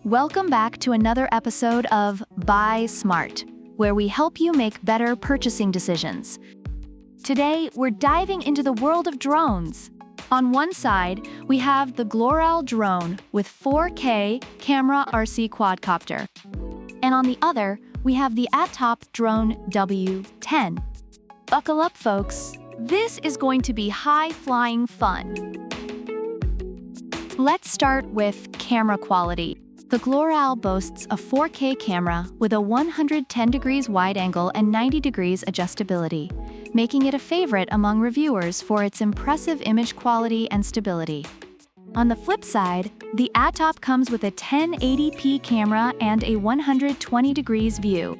Welcome back to another episode of Buy Smart, where we help you make better purchasing decisions. Today, we're diving into the world of drones. On one side, we have the ATTOP Drone with 4K Camera RC Quadcopter. And on the other, we have the ATTOP Drone W10. Buckle up, folks. This is going to be high-flying fun. Let's start with camera quality. The ATTOP boasts a 4K camera with a 110 degrees wide angle and 90 degrees adjustability, making it a favorite among reviewers for its impressive image quality and stability. On the flip side, the ATTOP comes with a 1080p camera and a 120 degrees view.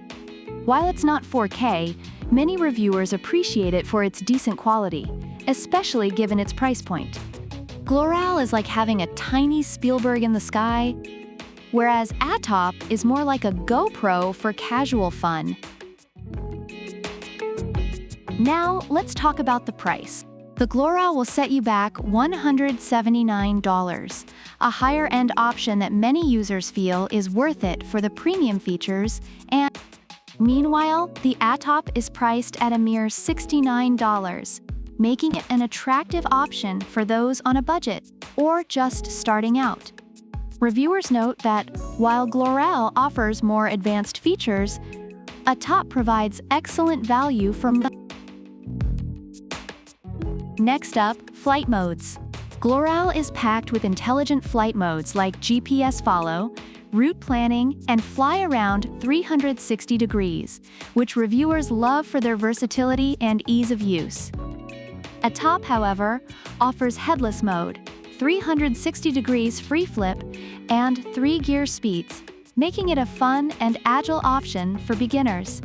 While it's not 4K, many reviewers appreciate it for its decent quality, especially given its price point. ATTOP is like having a tiny Spielberg in the sky, whereas ATTOP is more like a GoPro for casual fun. Now, let's talk about the price. The ATTOP will set you back $179, a higher-end option that many users feel is worth it for the premium features, and meanwhile, the ATTOP is priced at a mere $69, making it an attractive option for those on a budget or just starting out. Reviewers note that while ATTOP offers more advanced features, ATTOP provides excellent value from the. Next up, flight modes. ATTOP is packed with intelligent flight modes like GPS follow, route planning, and fly around 360 degrees, which reviewers love for their versatility and ease of use. ATTOP, however, offers headless mode, 360 degrees free flip, and 3-gear speeds, making it a fun and agile option for beginners.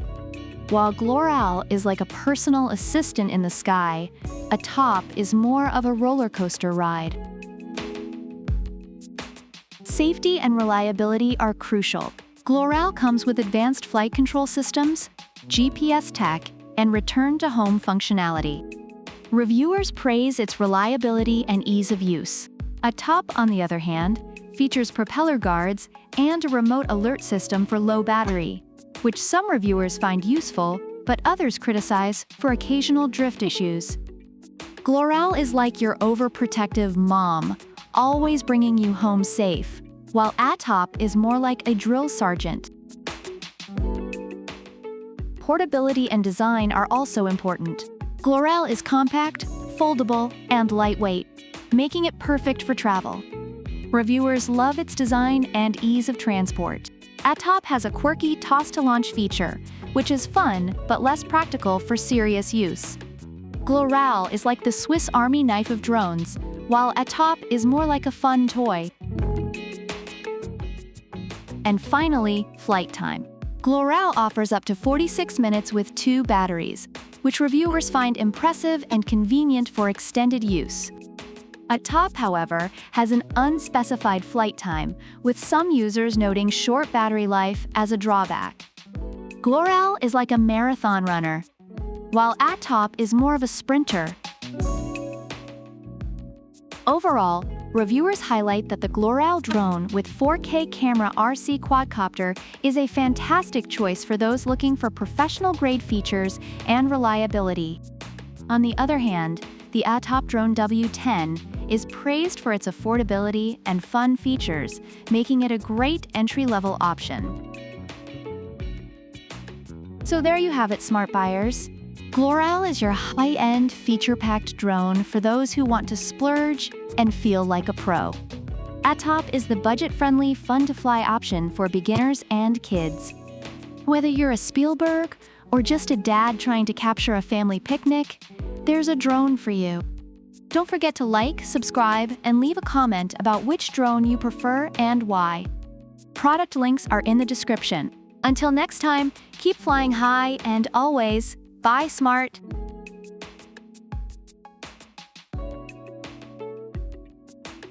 While ATTOP is like a personal assistant in the sky, ATTOP is more of a roller coaster ride. Safety and reliability are crucial. ATTOP comes with advanced flight control systems, GPS tech, and return-to-home functionality. Reviewers praise its reliability and ease of use. ATTOP, on the other hand, features propeller guards and a remote alert system for low battery, which some reviewers find useful, but others criticize for occasional drift issues. ATTOP is like your overprotective mom, always bringing you home safe, while ATTOP is more like a drill sergeant. Portability and design are also important. ATTOP is compact, foldable, and lightweight, making it perfect for travel. Reviewers love its design and ease of transport. ATTOP has a quirky toss-to-launch feature, which is fun but less practical for serious use. ATTOP is like the Swiss Army knife of drones, while ATTOP is more like a fun toy. And finally, flight time. ATTOP offers up to 46 minutes with 2 batteries, which reviewers find impressive and convenient for extended use. ATTOP, however, has an unspecified flight time, with some users noting short battery life as a drawback. ATTOP is like a marathon runner, while ATTOP is more of a sprinter. Overall, reviewers highlight that the ATTOP Drone with 4K Camera RC Quadcopter is a fantastic choice for those looking for professional-grade features and reliability. On the other hand, the ATTOP Drone W10 is praised for its affordability and fun features, making it a great entry-level option. So there you have it, smart buyers. ATTOP is your high-end, feature-packed drone for those who want to splurge and feel like a pro. ATTOP is the budget-friendly, fun-to-fly option for beginners and kids. Whether you're a Spielberg or just a dad trying to capture a family picnic, there's a drone for you. Don't forget to like, subscribe, and leave a comment about which drone you prefer and why. Product links are in the description. Until next time, keep flying high and always, buy smart.